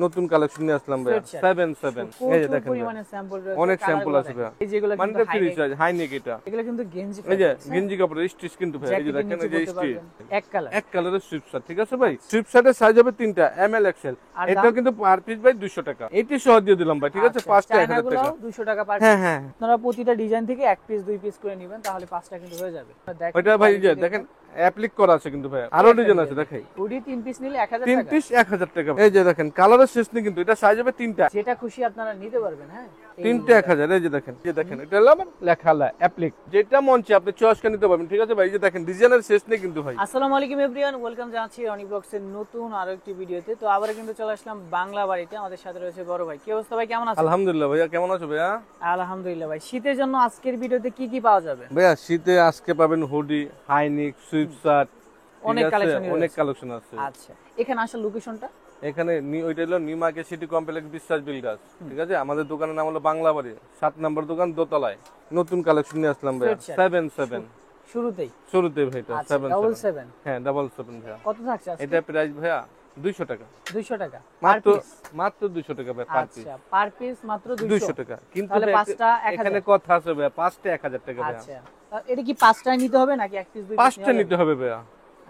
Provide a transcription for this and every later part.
নতুন কালেকশন নিয়ে আসলাম ভাই 77 এই যে দেখেন পরিমাণে স্যাম্পল রয়েছে, অনেক স্যাম্পল আছে ভাই। এই যেগুলো মানে কিন্তু ফ্রি সাইজ হাই নেক এটা। এগুলো কিন্তু গেঞ্জি এই যে গেঞ্জি কাপড় স্টিচ কিন্তু ভাই। এই যে দেখেন এই যে স্টিচ এক কালারের সুইপ শার্ট, ঠিক আছে ভাই। সুইপ শার্টের সাইজ হবে 3টা এমএল এক্সেল। এটা কিন্তু পার পিস ভাই 200 টাকা। এটি সহ দিয়ে দিলাম ভাই, ঠিক আছে। পাঁচটা 1000 টাকা, 200 টাকা পার হ্যাঁ পিস। হ্যাঁ, আপনারা প্রতিটা ডিজাইন থেকে এক পিস দুই পিস করে নেবেন, তাহলে পাঁচটা কিন্তু হয়ে যাবে। ওইটা ভাই যে দেখেন অ্যাপ্লিক করা আছে কিন্তু ভাই। আরো ডিজাইন আছে দেখাই। হুডি 3 পিস নিলে 1000 টাকা। 3 পিস 1000 টাকা। এই যে দেখেন কালারের শেষ নেই কিন্তু। এটা সাইজ হবে 3টা, যেটা খুশি আপনারা নিতে পারবেন। হ্যাঁ, 3টা 1000। এই যে দেখেন এটা হলো আমার লেখা হলো অ্যাপ্লিক। যেটা মন চায় আপনি চয়েস করে নিতে পারবেন, ঠিক আছে ভাই। এই যে দেখেন ডিজাইনের শেষ নেই কিন্তু ভাই। আসসালামু আলাইকুম এভরিওয়ান, ওয়েলকাম জানাচ্ছি রনি ব্লগসের নতুন আরো একটি ভিডিওতে। তো আবার কিন্তু চলে আসলাম বাংলা বাড়িতে। আমাদের সাথে রয়েছে বড় ভাই। কি অবস্থা ভাই, কেমন আছেন? আলহামদুলিল্লাহ ভাইয়া, কেমন আছো ভাইয়া? আলহামদুলিল্লাহ ভাই। শীতের জন্য আজকের ভিডিওতে কি কি পাওয়া যাবে? ভাইয়া শীতে আজকে পাবেন হুডি, হাইনিক, সুইপ শার্ট, অনেক কালেকশন আছে। আচ্ছা, এখানে আসার লোকেশনটা? এখানে ওইটা হলো নিউ মার্কেট সিটি কমপ্লেক্স বিশ্বাস বিল্ডার্স, ঠিক আছে। আমাদের দোকানের নাম হলো বাংলা বাড়ি, 7 নম্বর দোকান, দোতলায়। নতুন কালেকশন নিয়ে আসলাম ভাইয়া 77 শুরুতে ভাইটা 77 হ্যাঁ 77 ভাইয়া। কত থাকছে আজকে? এটা প্রাইস ভাইয়া 200 টাকা। 200 টাকা মাত্র 200 টাকা ভাই পার পিস। আচ্ছা, পার পিস মাত্র 200 টাকা। কিন্তু তাহলে পাঁচটা 1000। এখানে কথা আছে ভাইয়া, পাঁচটা 1000 টাকা ভাইয়া। আচ্ছা, এটা কি পাঁচটায় নিতে হবে নাকি এক পিস দুই পিস? পাঁচটা নিতে হবে ভাইয়া,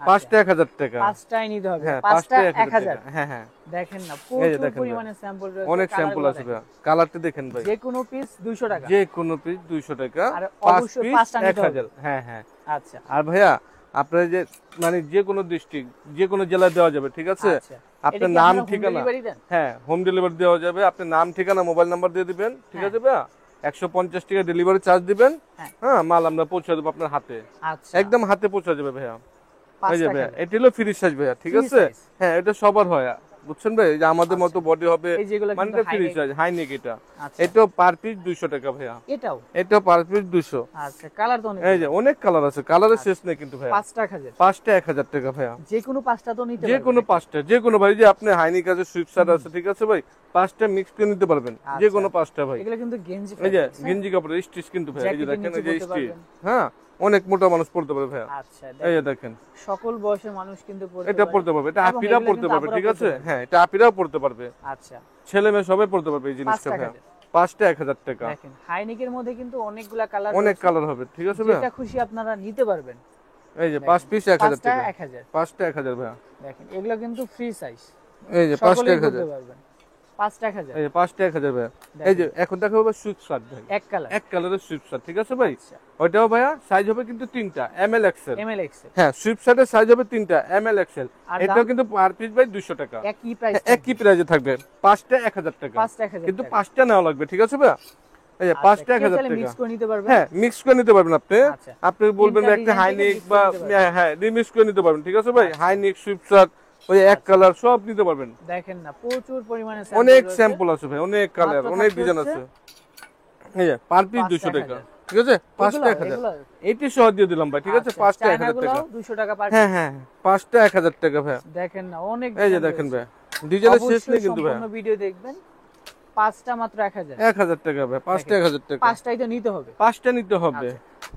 পাঁচটা 1000 টাকা। পাঁচটায় নিতে হবে, হ্যাঁ, পাঁচটা 1000। হ্যাঁ হ্যাঁ, দেখেন না প্রচুর পরিমাণে স্যাম্পল রয়েছে, অনেক স্যাম্পল আছে ভাইয়া। কালারটা দেখেন ভাই। যে কোনো পিস 200 টাকা। যে কোনো পিস 200 টাকা, আর 5 অবশ্যই পিস পাঁচটা নিতে হবে। 1000। হ্যাঁ হ্যাঁ। আচ্ছা, আর ভাইয়া আপনার যে মানে যে কোনো ডিস্ট্রিক্ট, যে কোনো জেলায় দেওয়া যাবে, ঠিক আছে। আচ্ছা, আপনার নাম ঠিকানা, হ্যাঁ হোম ডেলিভারি দেওয়া যাবে। আপনার নাম ঠিকানা মোবাইল নাম্বার দিয়ে দিবেন, ঠিক আছে ভাইয়া। 150 টাকা ডেলিভারি চার্জ দিবেন। হ্যাঁ, মাল আমরা পৌঁছে দেবো আপনার হাতে। আচ্ছা, একদম হাতে পৌঁছে যাবে ভাইয়া। এই যে ভাইয়া এটা হলো ফ্রি সাইজ ভাইয়া, ঠিক আছে। হ্যাঁ, এটা সবার হয়, বুঝছেন ভাই। যে আমাদের মতো বডি হবে, মানে ফ্রি সাইজ হাই নেক এটা। এটাও পার পিস 200 টাকা ভাইয়া। এটাও পার পিস 200। আচ্ছা, কালার তো এই যে অনেক কালার আছে, কালারের শেষ নেই কিন্তু ভাইয়া। পাঁচটা 1000 টাকা ভাইয়া। যে কোনো পাঁচটা তো নিতে পারবেন, যে কোনো পাঁচটা, যে কোনো ভাই। যে আপনি হাইনিক আছে, সুইপ শার্ট আছে, ঠিক আছে ভাই। পাঁচটা মিক্স করে নিতে পারবেন, যে কোনো পাঁচটা ভাই। এগুলো কিন্তু গেঞ্জি, এই যে গেঞ্জি কাপড়ের স্টিচ কিন্তু ভাই। এই যে দেখেন এই যে স্টিচ, হ্যাঁ অনেক মোটা মানুষ পড়তে পারে ভাইয়া। আচ্ছা, এই যে দেখেন সকল বয়সের মানুষ কিন্তু এটা পড়তে পারবে। এটা আপিরাও পড়তে পারবে, ঠিক আছে। হ্যাঁ, এটা আপিরাও পড়তে পারবে। আচ্ছা, ছেলে মেয়ে সবাই পড়তে পারবে এই জিনিসটা ভাইয়া। পাঁচটা 1000 টাকা। দেখেন হাইনিকের মধ্যে কিন্তু অনেকগুলা কালার, অনেক কালার হবে, ঠিক আছে ভাইয়া। যেটা খুশি আপনারা নিতে পারবেন। এই যে 5 পিস 1000 টাকা। 1000, পাঁচটা 1000 ভাইয়া। দেখেন এগুলো কিন্তু ফ্রি সাইজ। এই যে 5টা 1000, পাঁচটা 1000। এই যে 5টা 1000 ভাইয়া। এই যে এখন দেখাবো ভাই সুইপ শার্ট ভাই, এক কালারের সুইপ শার্ট, ঠিক আছে ভাই। ওইটাও ভাইয়া সাইজ হবে কিন্তু 3টা এমএল এক্সেল। হ্যাঁ, সুইপ শার্টের সাইজ হবে 3টা এমএল এক্সেল। এটাও কিন্তু পার পিস ভাই 200 টাকা। একই প্রাইসে থাকবে। পাঁচটা 1000 টাকা, কিন্তু পাঁচটা নেওয়া লাগবে, ঠিক আছে ভাইয়া। এই যে পাঁচটা 1000 টাকা। হ্যাঁ, মিক্স করে নিতে পারবেন আপনি। আপনি বলবেন একটা হাইনিক বা হ্যাঁ রিমিক্স করে নিতে পারবেন, ঠিক আছে ভাই। হাইনিক, সুইপ শার্ট, ওই এক কালার সব নিতে পারবেন। দেখেন না প্রচুর পরিমাণে অনেক স্যাম্পল আছে ভাই, অনেক কালার, অনেক ডিজাইন আছে। এই যে পার পিস 200 টাকা, ঠিক আছে। পাঁচটা 1000। এটি সহ দিয়ে দিলাম ভাই, ঠিক আছে। পাঁচটা 1000 টাকা, 200 টাকা পার। হ্যাঁ হ্যাঁ, পাঁচটা 1000 টাকা ভাই। দেখেন না অনেক, এই যে দেখেন ভাই ডিজাইনের শেষ নেই কিন্তু ভাই। সম্পূর্ণ ভিডিও দেখবেন। পাঁচটা মাত্র 1000। 1000 টাকা ভাই, পাঁচটা 1000 টাকা। পাঁচটাই তো নিতে হবে, পাঁচটা নিতে হবে।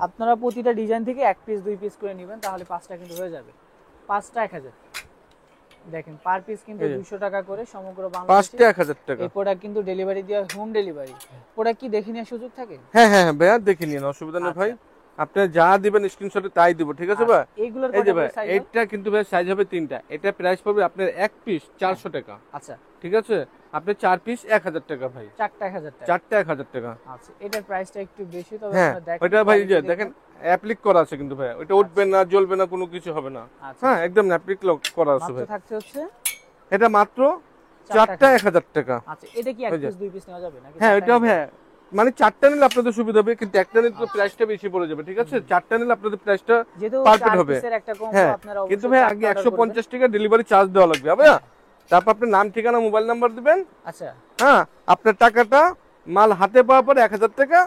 আপনারা প্রতিটা ডিজাইন থেকে এক পিস দুই পিস করে নেবেন, তাহলে পাঁচটা কিন্তু হয়ে যাবে। পাঁচটা 1000। দেখেন পার পিস কিন্তু 200 টাকা করে সমগ্র বাংলাদেশে। পাঁচটা 1000 টাকা। এই প্রোডাক্ট কিন্তু ডেলিভারি দেওয়া, হোম ডেলিভারি। প্রোডাক্ট কি দেখে নেওয়ার সুযোগ থাকে? হ্যাঁ হ্যাঁ ভাইয়া, দেখে নিন, অসুবিধা নেই ভাই। আপনি যা দিবেন স্ক্রিনশটে তাই দিব, ঠিক আছে ভাই। এইগুলোর এই যে ভাই এটা কিন্তু ভাই সাইজ হবে 3টা। এটা প্রাইস পড়বে আপনার এক পিস 400 টাকা। আচ্ছা, ঠিক আছে। আপনি 4 পিস 1000 টাকা ভাই। চারটা 1000 টাকা। চারটা 1000 টাকা। আচ্ছা, এটার প্রাইসটা একটু বেশি, তবে হ্যাঁ, আপনারা দেখেন। ওটা ভাই যে দেখেন অ্যাপ্লিক করা আছে কিন্তু ভাই। ওটা উঠবে না, জ্বলবে না, কোনো কিছু হবে না। হ্যাঁ, একদম অ্যাপ্লিক করা আছে ভাই। মাত্র থাকছে হচ্ছে এটা মাত্র চারটা 1000 টাকা। আচ্ছা, এটা কি এক পিস দুই পিস নেওয়া যাবে নাকি? হ্যাঁ, ওটাও ভাই মানে চারটা নিলে আপনাদের সুবিধা হবে, কিন্তু একটা নিলে তো প্রাইসটা বেশি পড়ে যাবে, ঠিক আছে। চারটা নিলে আপনাদের প্রাইসটা পারফেক্ট হবে। হ্যাঁ, কিন্তু ভাই আগে 150 টাকা ডেলিভারি চার্জ দেওয়া লাগবে ভাই। তারপর আপনার নাম, ঠিকানা, মোবাইল নাম্বার দিবেন। আচ্ছা, হ্যাঁ, আপনার টাকাটা মাল হাতে পাওয়ার পরে 1000 টাকা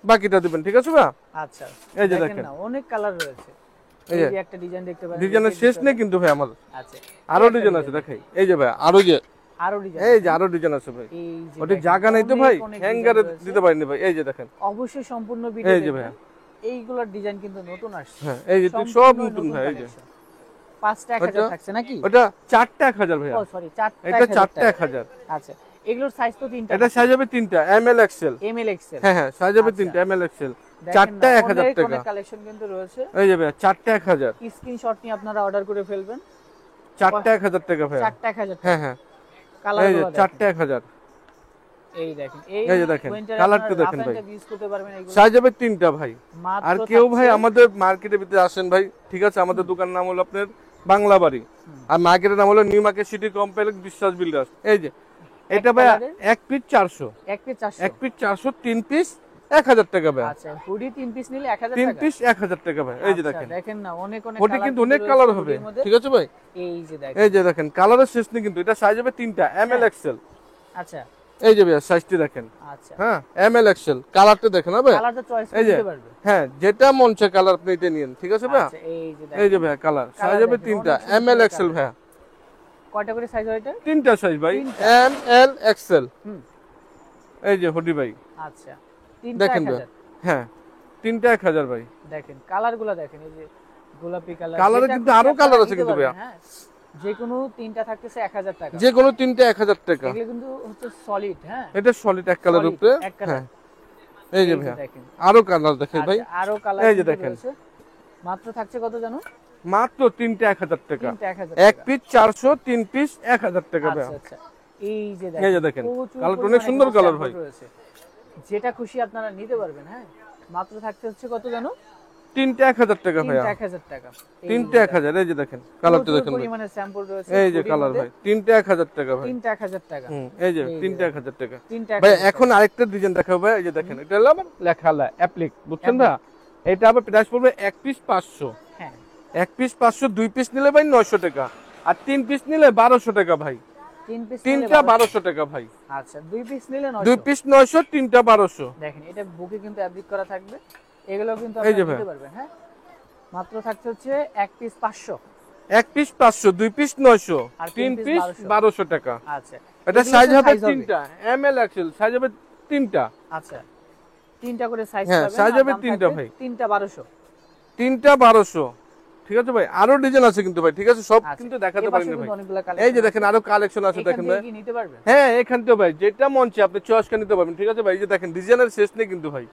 বাকিটা দিবেন, ঠিক আছে ভাই। আচ্ছা, এই যে দেখেন অনেক কালার রয়েছে। এই যে একটা ডিজাইন দেখতে পারেন, ডিজাইনের শেষ নেই কিন্তু ভাই আমার। আচ্ছা, আরো ডিজাইন আছে দেখাই। এই যে ভাই আরো ডিজাইন, এই যে আরো ডিজাইন আছে ভাই। ওটা জায়গা নাই তো ভাই, হ্যাঙ্গারে দিতে পারিনি ভাই। এই যে দেখেন, অবশ্যই সম্পূর্ণ ভিডিও। এই যে ভাই এইগুলোর ডিজাইন কিন্তু নতুন আসছে। হ্যাঁ, এই যে সব নতুন ভাই। এই যে পাঁচটা 1000 থাকছে নাকি? ওটা চারটা 1000 ভাইয়া। ও সরি, চারটা এটা 1000 চারটা টাকা। 1000। আচ্ছা, এগুলোর সাইজ তো তিনটা। এটা সাইজ হবে তিনটা, M L XL. M L XL, হ্যাঁ হ্যাঁ, সাইজ হবে তিনটা, এম এল এক্সেল। চারটা 1000 টাকা। অনেক কালেকশন কিন্তু রয়েছে। এই যে ভাইয়া চারটা 1000। স্ক্রিনশট নিয়ে আপনারা অর্ডার করে ফেলবেন। চারটা 1000 টাকা ভাইয়া। চারটা 1000 টাকা। হ্যাঁ হ্যাঁ, কালার এই যে চারটা 1000। এই দেখেন, এই যে দেখেন, কালারটা দেখেন ভাই। ইউজ করতে পারবেন এগুলো। সাইজ হবে তিনটা ভাই। মাত্র আর কেউ ভাই থাকছে- আমাদের মার্কেটের ভিতরে আসেন ভাই, ঠিক আছে? আমাদের দোকানের নাম হলো আপনার বাংলা বাড়ি, আর মার্কেটের নাম হলো নিউ মার্কেট সিটি কমপ্লেক্স বিশ্বাস বিল্ডার্স। এই যে এটা ভাই এক পিস 400, এক পিস 400, এক পিস 400, তিন পিস 1000 টাকা ভাই। আচ্ছা, হুডি তিন পিস নিলে 1000 টাকা। তিন পিস 1000 টাকা ভাই। এই যে দেখেন, দেখেন না, অনেক ওটা কিন্তু অনেক কালার হবে, ঠিক আছে ভাই? এই যে দেখেন, এই যে দেখেন, কালারের শেষ নেই কিন্তু। এটা সাইজ হবে তিনটা, এম এল এক্সেল। আচ্ছা এই যে ভাই সাইজটি দেখেন। আচ্ছা, হ্যাঁ, এম এল এক্সেল। কালারটা দেখেন ভাই। কালারটা চয়েস এই যে করতে পারবে। হ্যাঁ, যেটা মন চায় কালার আপনি এটা নিন, ঠিক আছে ভাই? আচ্ছা, এই যে দেখেন, এই যে ভাই কালার সাইজ হবে তিনটা, এম এল এক্সেল ভাই। কয়টা করে সাইজ হয় এটা? তিনটা সাইজ ভাই, এম এল এক্সেল। এই যে হুডি ভাই। আচ্ছা, তিনটা দেখেন 1000। ভাই, হ্যাঁ তিনটা 1000 ভাই। দেখেন কালারগুলো দেখেন, এই যে গোলাপি কালার। কালারে কিন্তু আরো কালার আছে কিন্তু ভাই। হ্যাঁ, যে কোনো তিনটা থাকতেছে 1000 টাকা। যে কোনো তিনটা 1000 টাকা। এগুলো কিন্তু হচ্ছে সলিড। হ্যাঁ, এটা সলিড এক কালার উপরে। হ্যাঁ, এই যে ভাই দেখেন, আরো কালার দেখেন ভাই। আচ্ছা, আরো কালার এই যে দেখেন, মাত্র থাকছে কত জানো? মাত্র তিনটা 1000 টাকা। তিনটা 1000 এক পিস 400, তিন পিস 1000 টাকা ভাই। আচ্ছা আচ্ছা, এই যে এই যে দেখেন, কালারটা অনেক সুন্দর কালার ভাই। যেটা খুশি আপনারা নিতে পারবেন। হ্যাঁ, মাত্র থাকতে হচ্ছে কত জানো? তিনটা 1000 টাকা ভাই। তিনটা 1000 টাকা। তিনটা 1000। এই যে দেখেন, কালারটা দেখেন ভাই। পরিমাণে স্যাম্পল রয়েছে। এই যে কালার ভাই, তিনটা 1000 টাকা ভাই। তিনটা 1000 টাকা। এই যে তিনটা 1000 টাকা তিনটা ভাই। এখন আরেকটা ডিজাইন দেখাবো ভাই। এই যে দেখেন, এটা হলো আমার লেখা হলো অ্যাপ্লিক, বুঝছেন না? এটা আবার প্রাইস পড়বে এক পিস 500। হ্যাঁ, এক পিস 500, দুই পিস নিলে ভাই 900 টাকা, আর তিন পিস নিলে 1200 টাকা ভাই। তিন পিস তিনটা 1200 টাকা ভাই। আচ্ছা, দুই পিস নিলে 900। দুই পিস 900, তিনটা 1200। দেখেন, এটা বুকে কিন্তু ফ্যাব্রিক করা থাকবে। এগুলো কিন্তু এই যে আপনারা ভাই, নিতে পারবেন। হ্যাঁ, মাত্র থাকছে হচ্ছে এক পিস 500, এক পিস 500, দুই পিস 900, আর তিন তিন পিস পিস 1200 টাকা। আচ্ছা, এটা এগুলো সাইজ হবে size তিনটা, এম এল এক্সেল। সাইজ হবে তিনটা। আচ্ছা, তিনটা করে সাইজ হ্যাঁ, পাবেন। size আর হবে দাম তিনটা থাকবে ভাই। তিনটা 1200। তিনটা 1200, ঠিক আছে ভাই? আরো ডিজাইন আছে কিন্তু ভাই, ঠিক আছে? সব আচ্ছা, কিন্তু দেখাতে এপাশে পারিনি কিন্তু ভাই। অনেকগুলো এই কালেকশন যে দেখেন, আরো কালেকশন আছে দেখেন ভাই। কি নিতে পারবেন? হ্যাঁ, এখান থেকে ভাই যেটা মন চায় আপনি চয়েস করে নিতে পারবেন, ঠিক আছে ভাই? এই যে দেখেন, ডিজাইনের শেষ নেই কিন্তু ভাই।